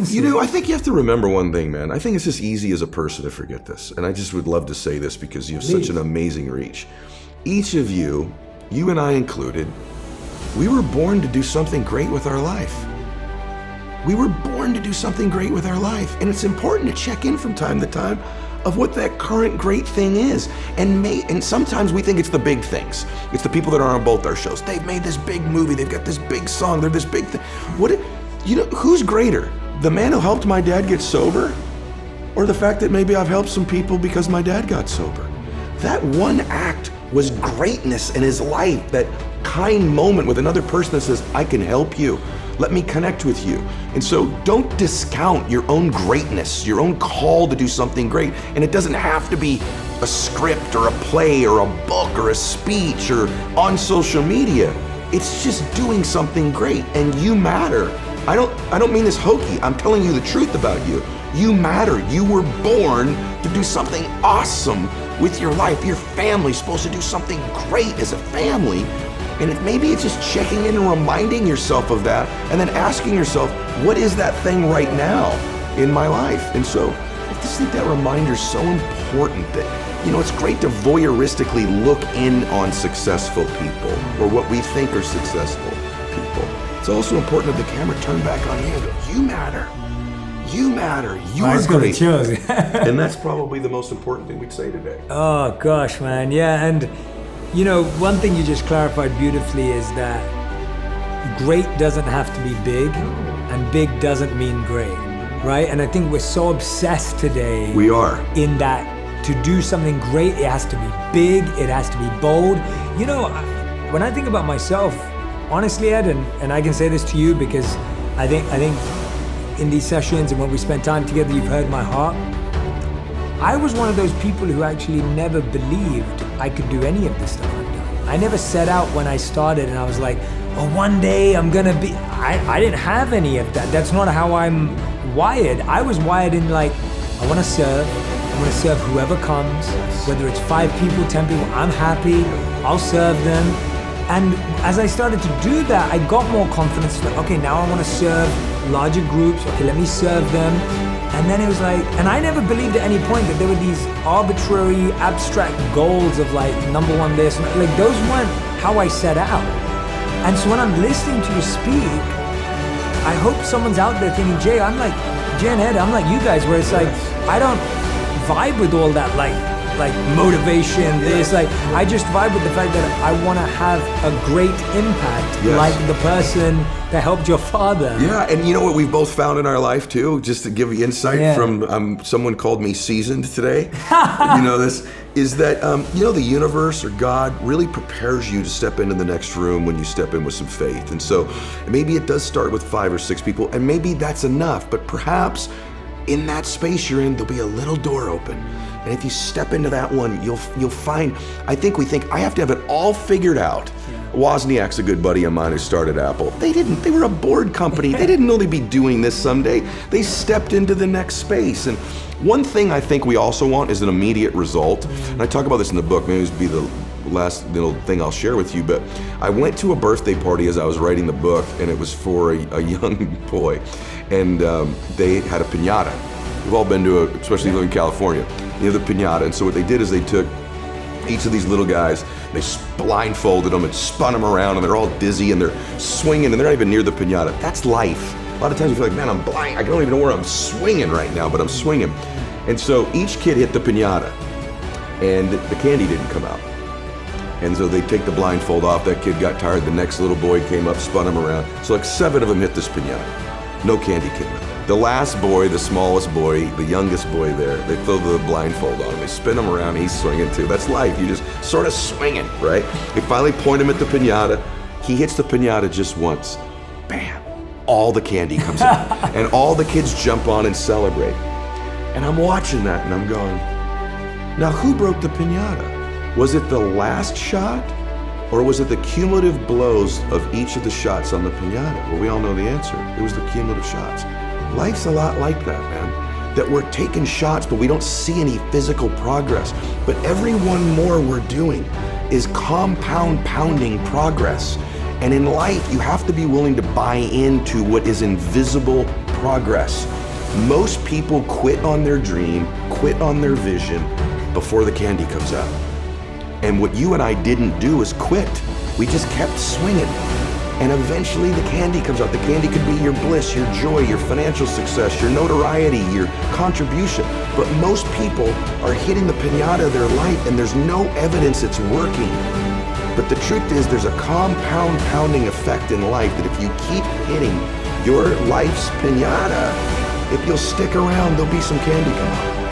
You know, I think you have to remember one thing, man. I think it's just easy as a person to forget this. And I just would love to say this because you have such an amazing reach. Each of you, you and I included, we were born to do something great with our life. We were born to do something great with our life. And it's important to check in from time to time of what that current great thing is. And sometimes we think it's the big things. It's the people that are on both our shows. They've made this big movie, they've got this big song, they're this big thing. Who's greater? The man who helped my dad get sober, or the fact that maybe I've helped some people because my dad got sober? That one act was greatness in his life, that kind moment with another person that says, I can help you. Let me connect with you. And so don't discount your own greatness, your own call to do something great. And it doesn't have to be a script or a play or a book or a speech or on social media. It's just doing something great, and you matter. I don't mean this hokey. I'm telling you the truth about you. You matter. You were born to do something awesome with your life. Your family's supposed to do something great as a family. And maybe it's just checking in and reminding yourself of that, and then asking yourself, what is that thing right now in my life? And so I just think that reminder is so important that, it's great to voyeuristically look in on successful people or what we think are successful people. It's also important that the camera turn back on you and go, you matter. You matter. You are great. And that's probably the most important thing we'd say today. Oh, gosh, man. Yeah, and, one thing you just clarified beautifully is that great doesn't have to be big, and big doesn't mean great, right? And I think we're so obsessed today. We are. In that to do something great, it has to be big, it has to be bold. When I think about myself, honestly, Ed, and I can say this to you because I think in these sessions and when we spend time together, you've heard my heart. I was one of those people who actually never believed I could do any of this stuff I've done. I never set out when I started and I was like, oh, one day I'm gonna be, I didn't have any of that. That's not how I'm wired. I was wired in I wanna serve. I want to serve whoever comes, whether it's 5 people, 10 people, I'm happy, I'll serve them. And as I started to do that, I got more confidence. Okay, now I want to serve larger groups. Okay, let me serve them. And then it was and I never believed at any point that there were these arbitrary, abstract goals of number one this. Those weren't how I set out. And so when I'm listening to you speak, I hope someone's out there thinking, Jay and Ed, I'm like you guys, where it's I don't vibe with all that motivation, this, I just vibe with the fact that I want to have a great impact, like the person that helped your father. Yeah, and you know what we've both found in our life too, just to give you insight from someone called me seasoned today. This is that the universe or God really prepares you to step into the next room when you step in with some faith. And so maybe it does start with 5 or 6 people, and maybe that's enough, but perhaps in that space you're in, there'll be a little door open. And if you step into that one, you'll find, I think we think, I have to have it all figured out. Wozniak's a good buddy of mine who started Apple. They didn't, they were a board company. They didn't know they'd be doing this someday. They stepped into the next space. And one thing I think we also want is an immediate result. And I talk about this in the book, maybe this will be the last little thing I'll share with you, but I went to a birthday party as I was writing the book, and it was for a young boy, and they had a piñata. We've all been to especially living in California, the piñata. And so what they did is they took each of these little guys, they blindfolded them and spun them around, and they're all dizzy and they're swinging and they're not even near the piñata. That's life. A lot of times you feel like, man, I'm blind. I don't even know where I'm swinging right now, but I'm swinging. And so each kid hit the piñata, and the candy didn't come out. And so they take the blindfold off. That kid got tired. The next little boy came up, spun him around. So 7 of them hit this piñata. No candy came out. The last boy, the smallest boy, the youngest boy there, they throw the blindfold on him. They spin him around. He's swinging too. That's life. You just sort of swinging, right? They finally point him at the piñata. He hits the piñata just once. Bam! All the candy comes out. And all the kids jump on and celebrate. And I'm watching that and I'm going, now who broke the piñata? Was it the last shot, or was it the cumulative blows of each of the shots on the piñata? Well, we all know the answer. It was the cumulative shots. Life's a lot like that, man. That we're taking shots, but we don't see any physical progress. But every one more we're doing is compound pounding progress. And in life, you have to be willing to buy into what is invisible progress. Most people quit on their dream, quit on their vision before the candy comes out. And what you and I didn't do is quit. We just kept swinging. And eventually the candy comes out. The candy could be your bliss, your joy, your financial success, your notoriety, your contribution. But most people are hitting the piñata of their life and there's no evidence it's working. But the truth is there's a compound pounding effect in life that if you keep hitting your life's piñata, if you'll stick around, there'll be some candy come out.